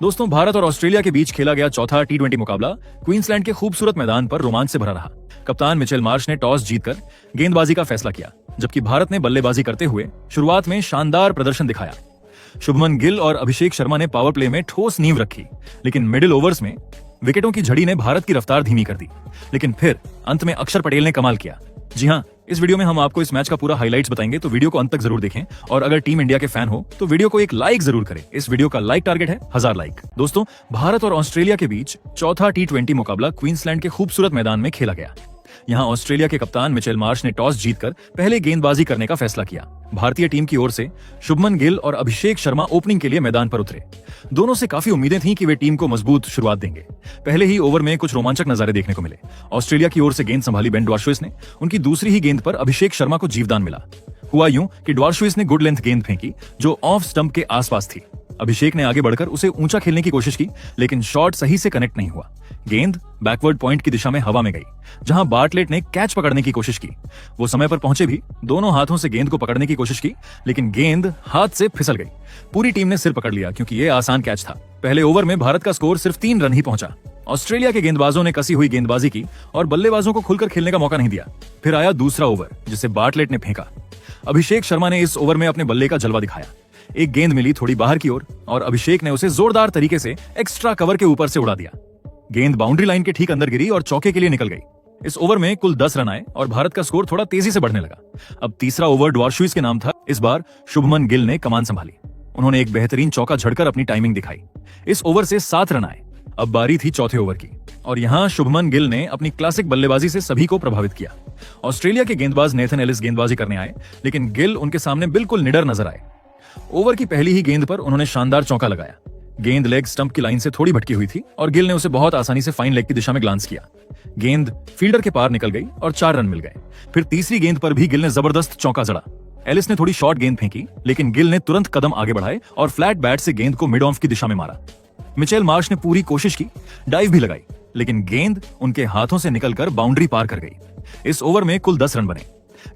दोस्तों, भारत और ऑस्ट्रेलिया के बीच खेला गया चौथा टी20 मुकाबला क्वींसलैंड के खूबसूरत मैदान पर रोमांच से भरा रहा। कप्तान मिचेल मार्श ने टॉस जीतकर गेंदबाजी का फैसला किया, जबकि भारत ने बल्लेबाजी करते हुए शुरुआत में शानदार प्रदर्शन दिखाया। शुभमन गिल और अभिषेक शर्मा ने पावर प्ले में ठोस नींव रखी, लेकिन मिडिल ओवर्स में विकेटों की झड़ी ने भारत की रफ्तार धीमी कर दी। लेकिन फिर अंत में अक्षर पटेल ने कमाल किया। जी हाँ, इस वीडियो में हम आपको इस मैच का पूरा हाइलाइट्स बताएंगे, तो वीडियो को अंत तक जरूर देखें। और अगर टीम इंडिया के फैन हो तो वीडियो को एक लाइक जरूर करें। इस वीडियो का लाइक टारगेट है 1000 लाइक। दोस्तों, भारत और ऑस्ट्रेलिया के बीच चौथा टी20 मुकाबला क्वींसलैंड के खूबसूरत मैदान में खेला गया। यहाँ ऑस्ट्रेलिया के कप्तान मिचेल मार्श ने टॉस जीतकर पहले गेंदबाजी करने का फैसला किया। भारतीय टीम की ओर से शुभमन गिल और अभिषेक शर्मा ओपनिंग के लिए मैदान पर उतरे। दोनों से काफी उम्मीदें थीं कि वे टीम को मजबूत शुरुआत देंगे। पहले ही ओवर में कुछ रोमांचक नजारे देखने को मिले। ऑस्ट्रेलिया की ओर से गेंद संभाली बेन ड्वार्शुइस ने। उनकी दूसरी ही गेंद पर अभिषेक शर्मा को जीवदान मिला। हुआ यूं कि ड्वार्शुइस ने गुड लेंथ गेंद फेंकी जो ऑफ स्टंप के आसपास थी। अभिषेक ने आगे बढ़कर उसे ऊंचा खेलने की कोशिश की, लेकिन शॉट सही से कनेक्ट नहीं हुआ। गेंद बैकवर्ड पॉइंट की दिशा में हवा में गई, जहां बार्टलेट ने कैच पकड़ने की कोशिश की। वो समय पर पहुंचे भी, दोनों हाथों से गेंद को पकड़ने की कोशिश की, लेकिन गेंद हाथ से फिसल गई। पूरी टीम ने सिर पकड़ लिया, क्योंकि ये आसान कैच था। पहले ओवर में भारत का स्कोर सिर्फ 3 रन ही पहुंचा। ऑस्ट्रेलिया के गेंदबाजों ने कसी हुई गेंदबाजी की और बल्लेबाजों को खुलकर खेलने का मौका नहीं दिया। फिर आया दूसरा ओवर, जिसे बार्टलेट ने फेंका। अभिषेक शर्मा ने इस ओवर में अपने बल्ले का जलवा दिखाया। एक गेंद मिली थोड़ी बाहर की ओर और अभिषेक ने उसे जोरदार तरीके से एक्स्ट्रा कवर के ऊपर से उड़ा दिया। गेंद बाउंड्री लाइन के ठीक अंदर गिरी और चौके के लिए निकल गई। इस ओवर में कुल 10 रन आए और भारत का स्कोर थोड़ा तेजी से बढ़ने लगा। अब तीसरा ओवर ड्वार्शुइस के नाम था। इस बार शुभमन गिल ने कमान संभाली। उन्होंने एक बेहतरीन चौका झड़कर अपनी टाइमिंग दिखाई। इस ओवर से 7 रन आए। अब बारी थी चौथे ओवर की और यहाँ शुभमन गिल ने अपनी क्लासिक बल्लेबाजी से सभी को प्रभावित किया। ऑस्ट्रेलिया के गेंदबाज नेथन एलिस गेंदबाजी करने आए, लेकिन गिल उनके सामने बिल्कुल निडर नजर आए। ओवर की पहली ही गेंद पर उन्होंने शानदार चौका लगाया। गेंद लेग स्टंप की लाइन से थोड़ी भटकी हुई थी और गिल ने उसे बहुत आसानी से फाइन लेग की दिशा में ग्लांस किया। गेंद फील्डर के पार निकल गई और 4 रन मिल गए। फिर तीसरी गेंद पर भी गिल ने जबरदस्त चौका जड़ा। एलिस ने थोड़ी शॉर्ट गेंद फेंकी, लेकिन गिल ने तुरंत कदम आगे बढ़ाए और फ्लैट बैट से गेंद को मिड ऑफ की दिशा में मारा। मिचेल मार्श ने पूरी कोशिश की, डाइव भी लगाई, लेकिन गेंद उनके हाथों से निकलकर बाउंड्री पार कर गई। इस ओवर में कुल 10 रन बने।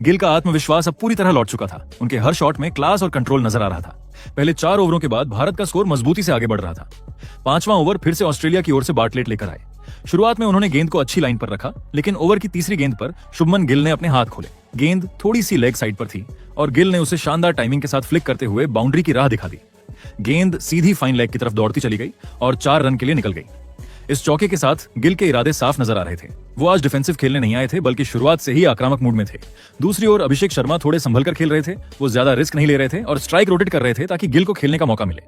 गिल का आत्मविश्वास अब पूरी तरह लौट चुका था। उनके हर शॉट में क्लास और कंट्रोल नजर आ रहा था। पहले 4 ओवरों के बाद भारत का स्कोर मजबूती से आगे बढ़ रहा था। 5वां ओवर फिर से ऑस्ट्रेलिया की ओर से बार्टलेट लेकर आए। शुरुआत में उन्होंने गेंद को अच्छी लाइन पर रखा, लेकिन ओवर की तीसरी गेंद पर शुभमन गिल ने अपने हाथ खोले। गेंद थोड़ी सी लेग साइड पर थी और गिल ने उसे शानदार टाइमिंग के साथ फ्लिक करते हुए बाउंड्री की राह दिखा दी। गेंद सीधी फाइन लेग की तरफ दौड़ती चली गई और 4 रन के लिए निकल गई। इस चौके के साथ गिल के इरादे साफ नजर आ रहे थे। वो आज डिफेंसिव खेलने नहीं आए थे, बल्कि शुरुआत से ही आक्रामक मूड में थे। दूसरी ओर अभिषेक शर्मा थोड़े संभल कर खेल रहे थे। वो ज्यादा रिस्क नहीं ले रहे थे और स्ट्राइक रोटेट कर रहे थे ताकि गिल को खेलने का मौका मिले।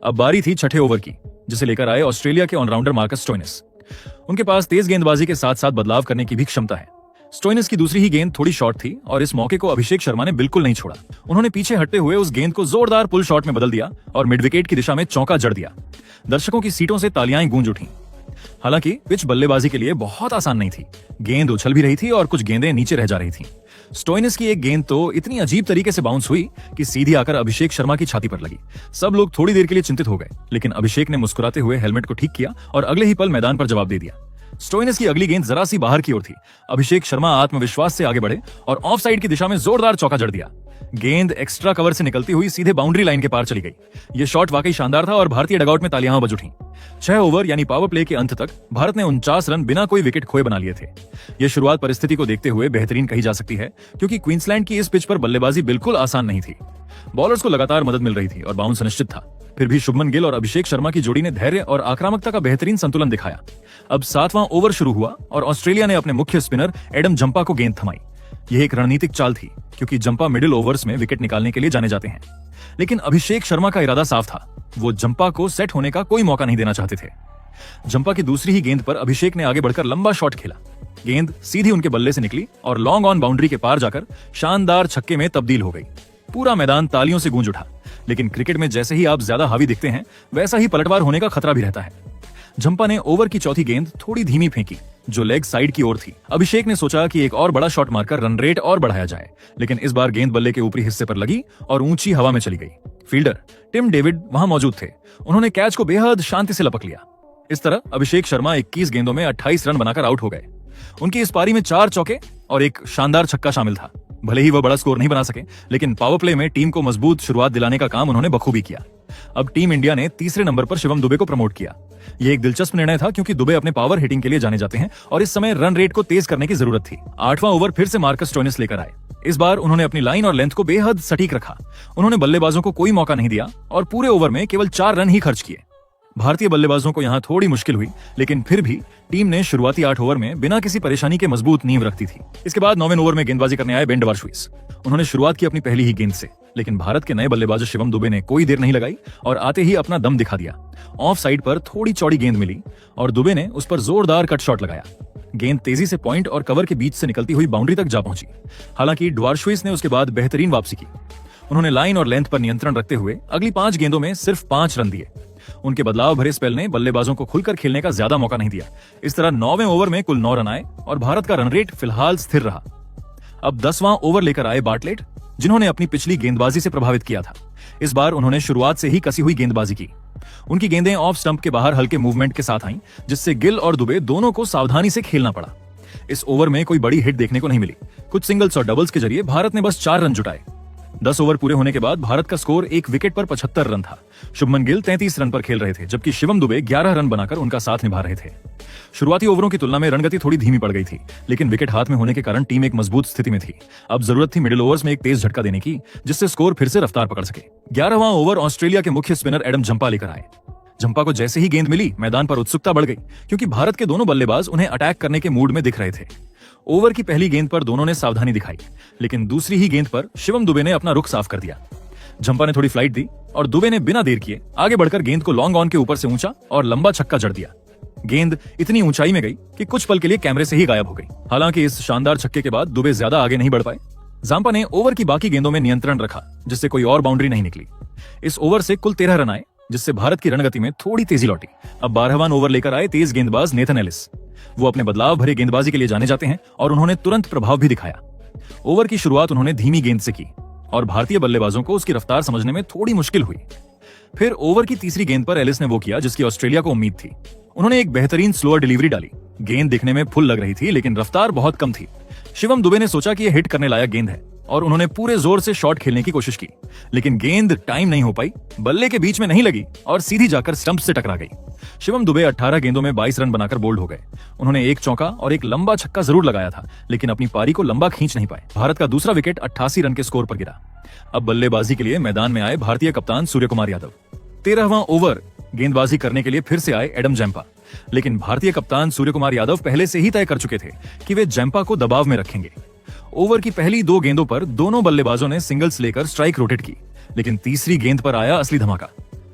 अब बारी थी छठे ओवर की, जिसे लेकर आए ऑस्ट्रेलिया के ऑलराउंडर मार्कस स्टोइनिस। उनके पास तेज गेंदबाजी के साथ साथ बदलाव करने की भी क्षमता है। स्टोइनिस की दूसरी ही गेंद थोड़ी शॉर्ट थी और इस मौके को अभिषेक शर्मा ने बिल्कुल नहीं छोड़ा। उन्होंने पीछे हटते हुए उस गेंद को जोरदार पुल शॉट में बदल दिया और मिड विकेट की दिशा में चौका जड़ दिया। दर्शकों की सीटों से तालियां गूंज उठी। हालांकि पिच बल्लेबाजी के लिए बहुत आसान नहीं थी। गेंद उछल भी रही थी और कुछ गेंदें नीचे रह जा रही थीं। स्टोइनिस की एक गेंद तो इतनी अजीब तरीके से बाउंस हुई कि सीधी आकर अभिषेक शर्मा की छाती पर लगी। सब लोग थोड़ी देर के लिए चिंतित हो गए, लेकिन अभिषेक ने मुस्कुराते हुए हेलमेट को ठीक किया और अगले ही पल मैदान पर जवाब दे दिया। स्टोइनिस की अगली गेंद जरा सी बाहर की ओर थी। अभिषेक शर्मा आत्मविश्वास से आगे बढ़े और ऑफ साइड की दिशा में जोरदार चौका जड़ दिया। गेंद एक्स्ट्रा कवर से निकलती हुई सीधे बाउंड्री लाइन के पार चली गई। यह शॉट वाकई शानदार था और भारतीय डगआउट में तालियां बज उठी। 6 ओवर यानी पावर प्ले के अंत तक भारत ने 49 रन बिना कोई विकेट खोए बना लिए थे। यह शुरुआत परिस्थिति को देखते हुए बेहतरीन कही जा सकती है, क्योंकि क्वींसलैंड की इस पिच पर बल्लेबाजी बिल्कुल आसान नहीं थी। बॉलर्स को लगातार मदद मिल रही थी और बाउंस सुनिश्चित था। फिर भी शुभमन गिल और अभिषेक शर्मा की जोड़ी ने धैर्य और आक्रामकता का बेहतरीन संतुलन दिखाया। अब 7वां ओवर शुरू हुआ और ऑस्ट्रेलिया ने अपने मुख्य स्पिनर एडम जंपा को गेंद थमाई। यह एक रणनीतिक चाल थी, क्योंकि जंपा मिडिल ओवर्स में विकेट निकालने के लिए जाने जाते हैं। लेकिन अभिषेक शर्मा का इरादा साफ था। वो जंपा को सेट होने का कोई मौका नहीं देना चाहते थे। जंपा की दूसरी ही गेंद पर अभिषेक ने आगे बढ़कर लंबा शॉट खेला। गेंद सीधी उनके बल्ले से निकली और लॉन्ग ऑन बाउंड्री के पार जाकर शानदार छक्के में तब्दील हो गई। पूरा मैदान तालियों से गूंज उठा। लेकिन क्रिकेट में जैसे ही आप ज्यादा हावी दिखते हैं, वैसा ही पलटवार होने का खतरा भी रहता है। जंपा ने ओवर की चौथी गेंद थोड़ी धीमी फेंकी, जो लेग साइड की ओर थी। अभिषेक ने सोचा कि एक और बड़ा शॉट मारकर रन रेट और बढ़ाया जाए, लेकिन इस बार गेंद बल्ले के ऊपरी हिस्से पर लगी और ऊंची हवा में चली गई। फील्डर टिम डेविड वहां मौजूद थे। उन्होंने कैच को बेहद शांति से लपक लिया। इस तरह अभिषेक शर्मा 21 गेंदों में 28 रन बनाकर आउट हो गए। उनकी इस पारी में 4 चौके और एक शानदार छक्का शामिल था। भले ही वह बड़ा स्कोर नहीं बना सके, लेकिन पावर प्ले में टीम को मजबूत शुरुआत दिलाने का काम उन्होंने बखूबी किया। अब टीम इंडिया ने तीसरे नंबर पर शिवम दुबे को प्रमोट किया। यह एक दिलचस्प निर्णय था क्योंकि दुबे अपने पावर हिटिंग के लिए जाने जाते हैं और इस समय रन रेट को तेज करने की जरूरत थी। 8वां ओवर फिर से मार्कस स्टोइनिस लेकर आए। इस बार उन्होंने अपनी लाइन और लेंथ को बेहद सटीक रखा। उन्होंने बल्लेबाजों को कोई मौका नहीं दिया और पूरे ओवर में केवल 4 रन ही खर्च किए। भारतीय बल्लेबाजों को यहां थोड़ी मुश्किल हुई, लेकिन फिर भी टीम ने शुरुआती 8 ओवर में बिना किसी परेशानी के मजबूत नींव रखती थी। इसके बाद 9वें ओवर में गेंदबाजी करने आए बेन डवारशुइस। उन्होंने शुरुआत की अपनी पहली ही गेंद से, लेकिन भारत के नए बल्लेबाज शिवम दुबे ने कोई देर नहीं लगाई और आते ही अपना दम दिखा दिया। ऑफ साइड पर थोड़ी चौड़ी गेंद मिली और दुबे ने उस पर जोरदार कट शॉट लगाया। गेंद तेजी से पॉइंट और कवर के बीच से निकलती हुई बाउंड्री तक जा पहुंची। हालांकि डवारशुइस ने उसके बाद बेहतरीन वापसी की। उन्होंने लाइन और लेंथ पर नियंत्रण रखते हुए अगली 5 गेंदों में सिर्फ 5 रन दिए। उनके बदलाव भरे स्पेल ने बल्लेबाजों को खुलकर खेलने का ज्यादा मौका नहीं दिया। इस तरह 9वें ओवर में कुल 9 रन आए और भारत का रन रेट फिलहाल स्थिर रहा। अब 10वां ओवर लेकर आए बार्टलेट, जिन्होंने अपनी पिछली गेंदबाजी से प्रभावित किया था। इस बार उन्होंने शुरुआत से ही कसी हुई गेंदबाजी की। उनकी गेंदें ऑफ स्टंप के बाहर हल्के मूवमेंट के साथ आईं, जिससे गिल और दुबे दोनों को सावधानी से खेलना पड़ा। इस ओवर में कोई बड़ी हिट देखने को नहीं मिली। कुछ सिंगल्स और डबल्स के जरिए भारत ने बस 4 रन जुटाए। 10 ओवर पूरे होने के बाद भारत का स्कोर 1 विकेट पर 75 रन था। शुभमन गिल 33 रन पर खेल रहे थे, जबकि शिवम दुबे 11 रन बनाकर उनका साथ निभा रहे थे। शुरुआती ओवरों की तुलना में रनगति थोड़ी धीमी पड़ गई थी, लेकिन विकेट हाथ में होने के कारण टीम एक मजबूत स्थिति में थी। अब जरूरत थी मिडिल ओवर्स में एक तेज झटका देने की, जिससे स्कोर फिर से रफ्तार पकड़ सके। 11वां ओवर ऑस्ट्रेलिया के मुख्य स्पिनर एडम जंपा लेकर आए। जंपा को जैसे ही गेंद मिली, मैदान पर उत्सुकता बढ़ गई, क्योंकि भारत के दोनों बल्लेबाज उन्हें अटैक करने के मूड में दिख रहे थे। ओवर की पहली गेंद पर दोनों ने सावधानी दिखाई, लेकिन दूसरी ही गेंद पर शिवम दुबे ने अपना रुख साफ कर दिया। जंपा ने थोड़ी फ्लाइट दी और दुबे ने बिना देर किए आगे बढ़कर गेंद को लॉन्ग ऑन के ऊपर से ऊंचा और लंबा छक्का जड़ दिया। गेंद इतनी ऊंचाई में गई कि कुछ पल के लिए कैमरे से ही गायब हो गई। हालांकि इस शानदार छक्के के बाद दुबे ज्यादा आगे नहीं बढ़ पाए। जांपा ने ओवर की बाकी गेंदों में नियंत्रण रखा, जिससे कोई और बाउंड्री नहीं निकली। इस ओवर से कुल 13 रन आए, जिससे भारत की रणगति में थोड़ी तेजी लौटी। अब 12वां ओवर लेकर आए तेज गेंदबाज नेथन एलिस। वो अपने बदलाव भरे गेंदबाजी के लिए जाने जाते हैं और उन्होंने तुरंत प्रभाव भी दिखाया। ओवर की शुरुआत उन्होंने धीमी गेंद से की और भारतीय बल्लेबाजों को उसकी रफ्तार समझने में थोड़ी मुश्किल हुई। फिर ओवर की तीसरी गेंद पर एलिस ने वो किया जिसकी ऑस्ट्रेलिया को उम्मीद थी। उन्होंने एक बेहतरीन स्लोअर डिलीवरी डाली। गेंद दिखने में फुल लग रही थी, लेकिन रफ्तार बहुत कम थी। शिवम दुबे ने सोचा कि यह हिट करने लायक गेंद है और उन्होंने पूरे जोर से शॉट खेलने की कोशिश की, लेकिन गेंद टाइम नहीं हो पाई, बल्ले के बीच में नहीं लगी और सीधी जाकर स्टंप से टकरा गई। शिवम दुबे 18 गेंदों में 22 रन बनाकर बोल्ड हो गए। उन्होंने एक चौका और एक लंबा छक्का जरूर लगाया था, लेकिन अपनी पारी को लंबा खींच नहीं पाए। भारत का दूसरा विकेट 88 रन के स्कोर पर गिरा। अब बल्लेबाजी के लिए मैदान में आए भारतीय कप्तान सूर्यकुमार यादव। 13वां ओवर गेंदबाजी करने के लिए फिर से आए एडम जंपा, लेकिन भारतीय कप्तान सूर्यकुमार यादव पहले से ही तय कर चुके थे कि वे जंपा को दबाव में रखेंगे। ओवर की पहली 2 गेंदों पर दोनों बल्लेबाजों ने सिंगल्स लेकर स्ट्राइक रोटेट की, लेकिन तीसरी गेंद पर आया असली धमाका।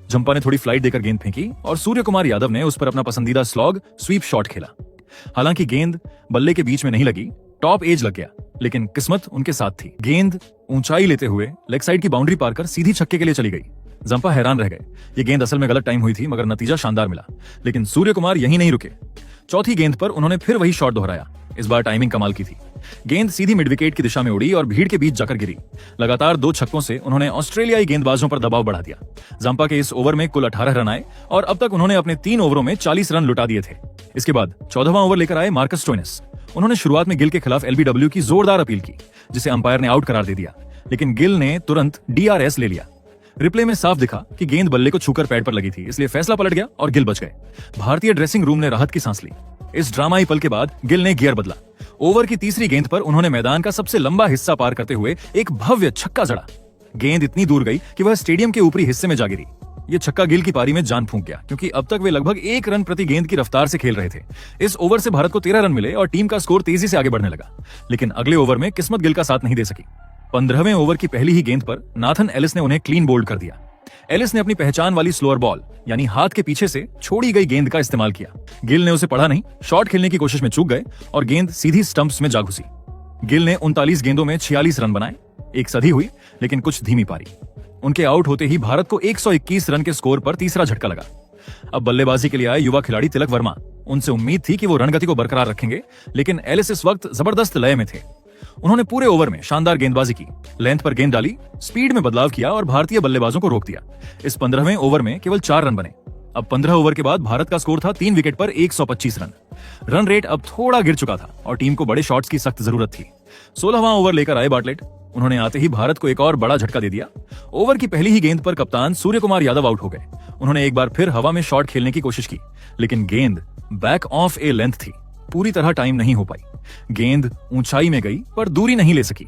जंपा ने थोड़ी फ्लाइट देकर गेंद फेंकी और सूर्यकुमार यादव ने उस पर अपना पसंदीदा स्लॉग स्वीप शॉट खेला। हालांकि गेंद बल्ले के बीच में नहीं लगी, टॉप एज लग गया, लेकिन किस्मत उनके साथ थी। गेंद ऊंचाई लेते हुए लेग साइड की बाउंड्री पार कर सीधी छक्के के लिए चली गई। जंपा हैरान रह गए। ये गेंद असल में गलत टाइम हुई थी, मगर नतीजा शानदार मिला। लेकिन सूर्यकुमार यहीं नहीं रुके। चौथी गेंद पर उन्होंने फिर वही शॉट दोहराया। इस बार टाइमिंग कमाल की थी। गेंद सीधी मिड विकेट की दिशा में उड़ी और भीड़ के बीच जाकर गिरी। लगातार 2 छक्कों से उन्होंने ऑस्ट्रेलियाई गेंदबाजों पर दबाव बढ़ा दिया। जंपा के इस ओवर में कुल 18 रन आए और अब तक उन्होंने अपने 3 ओवरों में 40 रन लुटा दिए थे। इसके बाद 14वां ओवर लेकर आए मार्कस स्टोइनिस। उन्होंने शुरुआत में गिल के खिलाफ एलबीडब्ल्यू की जोरदार अपील की, जिसे अंपायर ने आउट करार दे दिया, लेकिन गिल ने तुरंत डीआरएस ले लिया। रिप्ले में साफ दिखा कि गेंद बल्ले को छूकर पैड पर लगी थी, इसलिए फैसला पलट गया और गिल बच गए। भारतीय ड्रेसिंग रूम ने राहत की सांस ली। इस ड्रामाई पल के बाद गिल ने गियर बदला। ओवर की तीसरी गेंद पर उन्होंने मैदान का सबसे लंबा हिस्सा पार करते हुए एक भव्य छक्का जड़ा। गेंद इतनी दूर गई कि वह स्टेडियम के ऊपरी हिस्से में जा गिरी। ये छक्का गिल की पारी में जान फूंक गया, क्योंकि अब तक वे लगभग 1 रन प्रति गेंद की रफ्तार से खेल रहे थे। इस ओवर से भारत को 13 रन मिले और टीम का स्कोर तेजी से आगे बढ़ने लगा, लेकिन अगले ओवर में किस्मत गिल का साथ नहीं दे सकी। 15वें ओवर की पहली ही गेंद पर नाथन एलिस ने उन्हें क्लीन बोल्ड कर दिया। एलिस ने अपनी पहचान वाली स्लोअर बॉल यानी हाथ के पीछे से छोड़ी गई गेंद का इस्तेमाल किया। गिल ने उसे पढ़ा नहीं, शॉट खेलने की कोशिश में चूक गए और गेंद सीधी स्टंप्स में जा घुसी। गिल ने 39 गेंदों में 46 रन बनाए। एक सदी हुई, लेकिन कुछ धीमी पारी। उनके आउट होते ही भारत को 121 रन के स्कोर पर तीसरा झटका लगा। अब बल्लेबाजी के लिए आए युवा खिलाड़ी तिलक वर्मा। उनसे उम्मीद थी कि वो रणगति को बरकरार रखेंगे, लेकिन एलिस इस वक्त जबरदस्त लय में थे। उन्होंने पूरे ओवर में शानदार गेंदबाजी की, लेंथ पर गेंद डाली, स्पीड में बदलाव किया और भारतीय बल्लेबाजों को रोक दिया। इस 15वें ओवर में केवल 4 रन बने। अब 15 ओवर के बाद भारत का स्कोर था 3 विकेट पर 125 रन। रन रेट अब थोड़ा गिर चुका था और टीम को बड़े शॉट्स की सख्त जरूरत थी। 16वां ओवर लेकर आए बाटलेट। उन्होंने आते ही भारत को एक और बड़ा झटका दे दिया। ओवर की पहली ही गेंद पर कप्तान सूर्य कुमार यादव आउट हो गए। उन्होंने एक बार फिर हवा में शॉट खेलने की कोशिश की, लेकिन गेंद बैक ऑफ ए लेंथ थी, पूरी तरह टाइम नहीं हो पाई। गेंद ऊंचाई में गई पर दूरी नहीं ले सकी।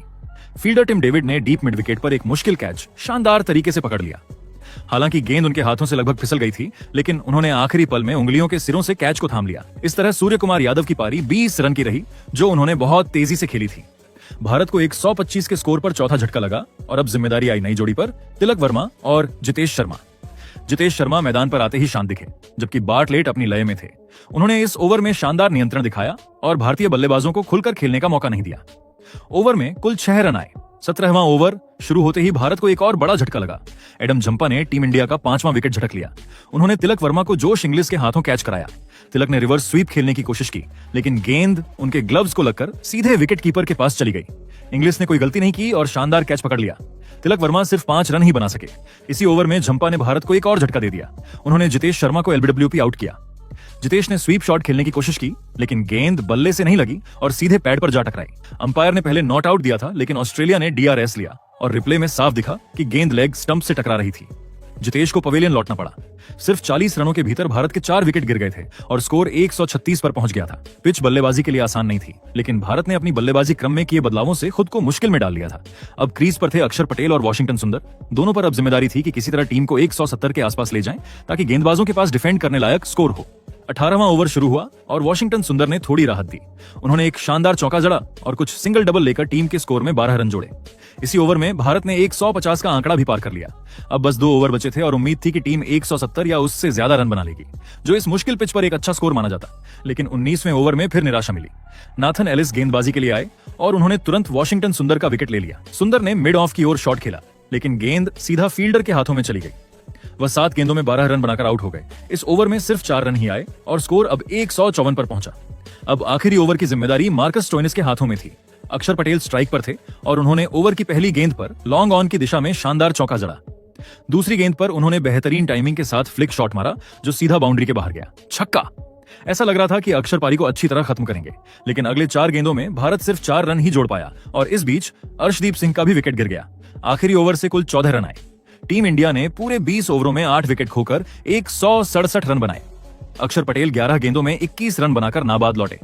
फील्डर टिम डेविड ने डीप मिड विकेट पर एक मुश्किल कैच शानदार तरीके से पकड़ लिया। हालांकि गेंद उनके हाथों से लगभग फिसल गई थी, लेकिन उन्होंने आखिरी पल में उंगलियों के सिरों से कैच को थाम लिया। इस तरह सूर्य कुमार यादव की पारी 20 रन की रही, जो उन्होंने बहुत तेजी से खेली थी। भारत को एक 125 के स्कोर पर चौथा झटका लगा और अब जिम्मेदारी आई नई जोड़ी पर, तिलक वर्मा और जितेश शर्मा। जितेश शर्मा मैदान पर आते ही शांत दिखे, जबकि बार्टलेट अपनी लय में थे। उन्होंने इस ओवर में शानदार नियंत्रण दिखाया और भारतीय बल्लेबाजों को खुलकर खेलने का मौका नहीं दिया। ओवर में कुल 6 रन आए। 17वां ओवर शुरू होते ही भारत को एक और बड़ा झटका लगा। एडम जंपा ने टीम इंडिया का 5वां विकेट झटक लिया। उन्होंने तिलक वर्मा को जोश इंग्लिश के हाथों कैच कराया। तिलक ने रिवर्स स्वीप खेलने की कोशिश की, लेकिन गेंद उनके ग्लव्स को लगकर सीधे विकेट कीपर के पास चली गई। इंग्लिश ने कोई गलती नहीं की और शानदार कैच पकड़ लिया। तिलक वर्मा सिर्फ 5 रन ही बना सके। इसी ओवर में झंपा ने भारत को एक और झटका दे दिया। उन्होंने जितेश शर्मा को एलबीडब्ल्यू पे आउट किया। जितेश ने स्वीप शॉट खेलने की कोशिश की, लेकिन गेंद बल्ले से नहीं लगी और सीधे पैड पर जा टकराई। अंपायर ने पहले नॉट आउट दिया था, लेकिन ऑस्ट्रेलिया ने डीआरएस लिया और रिप्ले में साफ दिखा कि गेंद लेग स्टंप से टकरा रही थी। जितेश को पवेलियन लौटना पड़ा। सिर्फ 40 रनों के भीतर भारत के 4 विकेट गिर गए थे और स्कोर 136 पर पहुंच गया था। पिच बल्लेबाजी के लिए आसान नहीं थी, लेकिन भारत ने अपनी बल्लेबाजी क्रम में किए बदलावों से खुद को मुश्किल में डाल लिया था। अब क्रीज पर थे अक्षर पटेल और वॉशिंगटन सुंदर। दोनों पर अब जिम्मेदारी थी कि किसी तरह टीम को 170 के आसपास ले जाएं, ताकि गेंदबाजों के पास डिफेंड करने लायक स्कोर हो। 18वां ओवर शुरू हुआ और वॉशिंगटन सुंदर ने थोड़ी राहत दी। उन्होंने एक शानदार चौका जड़ा और कुछ सिंगल डबल लेकर टीम के स्कोर में 12 रन जोड़े। इसी ओवर में भारत ने 150 का आंकड़ा भी पार कर लिया। अब बस 2 ओवर बचे थे और उम्मीद थी कि टीम 170 या उससे ज्यादा रन बना लेगी, जो इस मुश्किल पिच पर एक अच्छा स्कोर माना जाता। लेकिन 19वें ओवर में फिर निराशा मिली। नाथन एलिस गेंदबाजी के लिए आए और उन्होंने तुरंत वॉशिंगटन सुंदर का विकेट ले लिया। सुंदर ने मिड ऑफ की ओर शॉट खेला, लेकिन गेंद सीधा फील्डर के हाथों में चली गई। वह 7 गेंदों में 12 रन बनाकर आउट हो गए। इस ओवर में सिर्फ 4 रन ही आए और स्कोर अब 154 पर पहुंचा। अब आखिरी ओवर की जिम्मेदारी मार्कस स्टोइनिस के हाथों में थी। अक्षर पटेल स्ट्राइक पर थे और उन्होंने ओवर की पहली गेंद पर लॉन्ग ऑन की दिशा में शानदार चौका जड़ा। दूसरी गेंद पर उन्होंने बेहतरीन टाइमिंग के साथ फ्लिक शॉट मारा, जो सीधा बाउंड्री के बाहर गया। छक्का। ऐसा लग रहा था कि अक्षर पारी को अच्छी तरह खत्म करेंगे, लेकिन अगले 4 गेंदों में भारत सिर्फ 4 रन ही जोड़ पाया और इस बीच अर्शदीप सिंह का भी विकेट गिर गया। आखिरी ओवर से कुल 14 रन आए। टीम इंडिया ने पूरे 20 ओवरों में 8 विकेट खोकर 167 रन बनाए। अक्षर पटेल 11 गेंदों में 21 रन बनाकर नाबाद लौटे।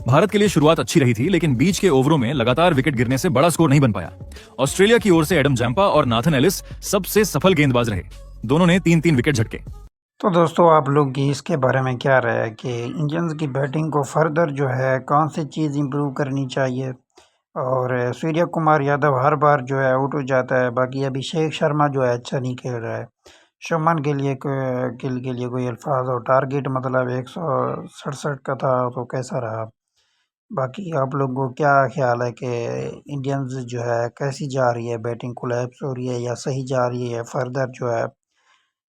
भारत के लिए शुरुआत अच्छी रही थी, लेकिन बीच के ओवरों में लगातार विकेट गिरने से बड़ा स्कोर नहीं बन पाया। ऑस्ट्रेलिया की ओर से एडम जैम्पा और नाथन एलिस सबसे सफल गेंदबाज रहे। दोनों ने 3-3 विकेट झटके। तो दोस्तों, आप लोग की इसके बारे में क्या राय है कि इंडियंस की बैटिंग को फर्दर जो है कौन सी चीज़ इंप्रूव करनी चाहिए? और सूर्य कुमार यादव हर बार जो है आउट हो जाता है, बाकी अभिषेक शर्मा जो है अच्छा नहीं खेल रहा है। शुभमन के लिए कोई अल्फाज और टारगेट मतलब 167 का था, तो कैसा रहा? बाकी आप लोगों को क्या ख्याल है कि इंडियंस जो है कैसी जा रही है, बैटिंग कोलैप्स हो रही है या सही जा रही है? फर्दर जो है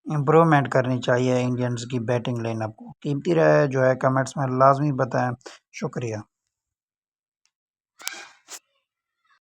इम्प्रूवमेंट करनी चाहिए इंडियंस की बैटिंग लाइनअप को। कीमती राय जो है कमेंट्स में लाजमी बताएं। शुक्रिया।